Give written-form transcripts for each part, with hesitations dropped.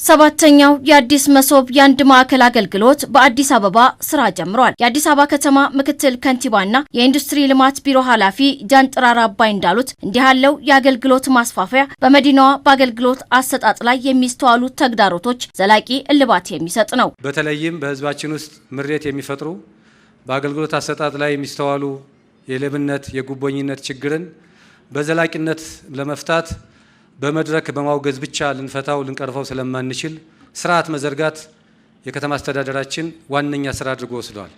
ሰባተኛው የአዲስ መሶብ የአንድ ማዕከል አገልግሎት በአዲስ አበባ ስራ ጀምሯል። የአዲስ አበባ ከተማ ምክትል ከንቲባና የኢንዱስትሪ ልማት ቢሮ ኃላፊ ጃንጥራር አባይ እንዳሉት እንዲህ ያለው የአገልግሎት ማስፋፊያ በመዲናዋ በአገልግሎት አሰጣጥ ላይ የሚስተዋሉ ተግዳሮቶች ዘላቂ እልባት የሚሰጥ ነው። በተለይም በህዝባችን ውስጥ ምሬት የሚፈጥሩ በአገልግሎት አሰጣጥ ላይ የሚስተዋሉ የሌብነት፣ የጉቦኝነት ችግርን በዘላቂነት ለመፍታት በመድረክ በማውገዝ ብቻ ልንፈታው ልንቀርፈው ስለማንችል ስርዓት መዘርጋት የከተማ አስተዳደራችን ዋነኛ ስራ አድርጎ ወስዷል።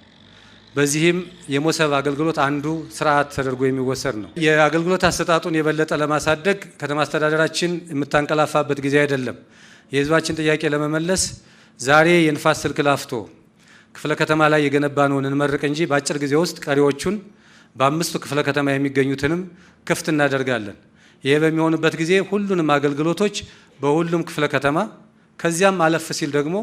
በዚህም የመሶብ አገልግሎት አንዱ ስርዓት ተደርጎ የሚወሰድ ነው። የአገልግሎት አሰጣጡን የበለጠ ለማሳደግ ከተማ አስተዳደራችን የምታንቀላፋበት ጊዜ አይደለም። የህዝባችን ጥያቄ ለመመለስ ዛሬ የንፋስ ስልክ ላፍቶ ክፍለ ከተማ ላይ የገነባነውን እንመርቅ እንጂ በአጭር ጊዜ ውስጥ ቀሪዎቹን በአምስቱ ክፍለ ከተማ የሚገኙትንም ክፍት እናደርጋለን። ይሄ በሚሆንበት ጊዜ ሁሉንም አገልግሎቶች በሁሉም ክፍለ ከተማ ከዚያም አለፍ ሲል ደግሞ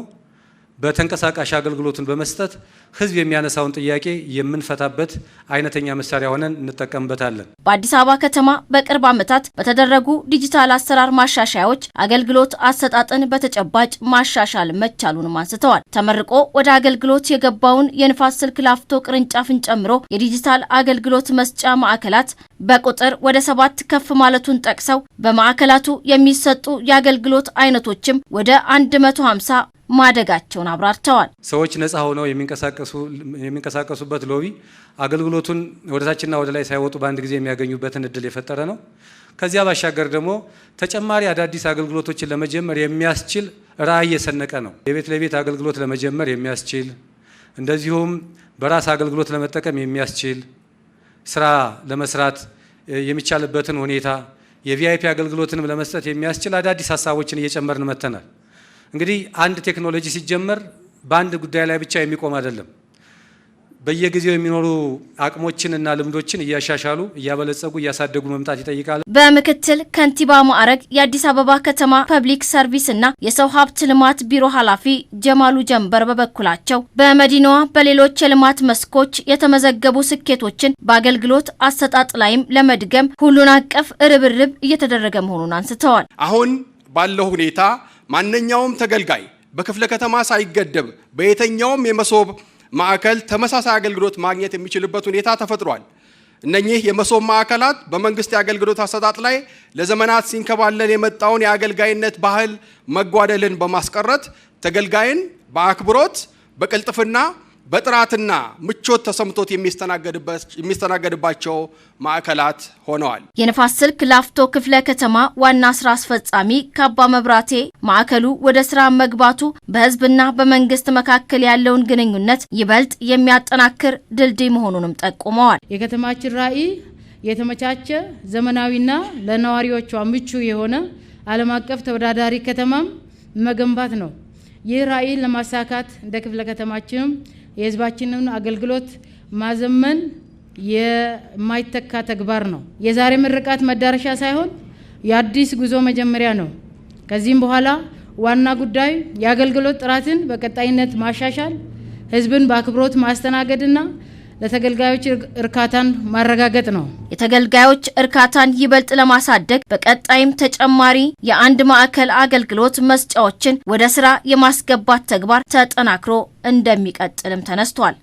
በተንቀሳቃሽ አገልግሎቱን በመስጠት ህዝብ የሚያነሳውን ጥያቄ የምንፈታበት አይነተኛ መሳሪያ ሆነን እንጠቀምበታለን። በአዲስ አበባ ከተማ በቅርብ ዓመታት በተደረጉ ዲጂታል አሰራር ማሻሻያዎች አገልግሎት አሰጣጥን በተጨባጭ ማሻሻል መቻሉንም አንስተዋል። ተመርቆ ወደ አገልግሎት የገባውን የንፋስ ስልክ ላፍቶ ቅርንጫፍን ጨምሮ የዲጂታል አገልግሎት መስጫ ማዕከላት በቁጥር ወደ 7 ከፍ ማለቱን ጠቅሰው በማዕከላቱ የሚሰጡ የአገልግሎት አይነቶችም ወደ 150 ማደጋቸውን አብራርተዋል። ሰዎች ነፃ ሆነው የሚንቀሳቀሱበት ሎቢ አገልግሎቱን ወደታችንና ወደ ላይ ሳይወጡ በአንድ ጊዜ የሚያገኙበትን እድል የፈጠረ ነው። ከዚያ ባሻገር ደግሞ ተጨማሪ አዳዲስ አገልግሎቶችን ለመጀመር የሚያስችል ራዕይ የሰነቀ ነው። የቤት ለቤት አገልግሎት ለመጀመር የሚያስችል እንደዚሁም በራስ አገልግሎት ለመጠቀም የሚያስችል ስራ ለመስራት የሚቻልበትን ሁኔታ የቪአይፒ አገልግሎትንም ለመስጠት የሚያስችል አዳዲስ ሀሳቦችን እየጨመርን መተናል። እንግዲህ አንድ ቴክኖሎጂ ሲጀመር በአንድ ጉዳይ ላይ ብቻ የሚቆም አይደለም። በየጊዜው የሚኖሩ አቅሞችንና ልምዶችን እያሻሻሉ እያበለጸጉ እያሳደጉ መምጣት ይጠይቃል። በምክትል ከንቲባ ማዕረግ የአዲስ አበባ ከተማ ፐብሊክ ሰርቪስ እና የሰው ሀብት ልማት ቢሮ ኃላፊ ጀማሉ ጀንበር በበኩላቸው በመዲናዋ በሌሎች የልማት መስኮች የተመዘገቡ ስኬቶችን በአገልግሎት አሰጣጥ ላይም ለመድገም ሁሉን አቀፍ ርብርብ እየተደረገ መሆኑን አንስተዋል። አሁን ባለው ሁኔታ ማንኛውም ተገልጋይ በክፍለ ከተማ ሳይገደብ በየትኛውም የመሶብ ማዕከል ተመሳሳይ አገልግሎት ማግኘት የሚችልበት ሁኔታ ተፈጥሯል። እነኚህ የመሶብ ማዕከላት በመንግስት የአገልግሎት አሰጣጥ ላይ ለዘመናት ሲንከባለል የመጣውን የአገልጋይነት ባህል መጓደልን በማስቀረት ተገልጋይን በአክብሮት በቅልጥፍና በጥራትና ምቾት ተሰምቶት የሚስተናገድባቸው ማዕከላት ሆነዋል። የንፋስ ስልክ ላፍቶ ክፍለ ከተማ ዋና ስራ አስፈጻሚ ካባ መብራቴ ማዕከሉ ወደ ስራ መግባቱ በህዝብና በመንግስት መካከል ያለውን ግንኙነት ይበልጥ የሚያጠናክር ድልድይ መሆኑንም ጠቁመዋል። የከተማችን ራዕይ የተመቻቸ ዘመናዊና ለነዋሪዎቿ ምቹ የሆነ ዓለም አቀፍ ተወዳዳሪ ከተማም መገንባት ነው። ይህ ራዕይ ለማሳካት እንደ ክፍለ ከተማችንም የህዝባችንን አገልግሎት ማዘመን የማይተካ ተግባር ነው። የዛሬ ምርቃት መዳረሻ ሳይሆን የአዲስ ጉዞ መጀመሪያ ነው። ከዚህም በኋላ ዋና ጉዳይ የአገልግሎት ጥራትን በቀጣይነት ማሻሻል፣ ህዝብን በአክብሮት ማስተናገድና ለተገልጋዮች እርካታን ማረጋገጥ ነው። የተገልጋዮች እርካታን ይበልጥ ለማሳደግ በቀጣይም ተጨማሪ የአንድ ማዕከል አገልግሎት መስጫዎችን ወደ ስራ የማስገባት ተግባር ተጠናክሮ እንደሚቀጥልም ተነስቷል።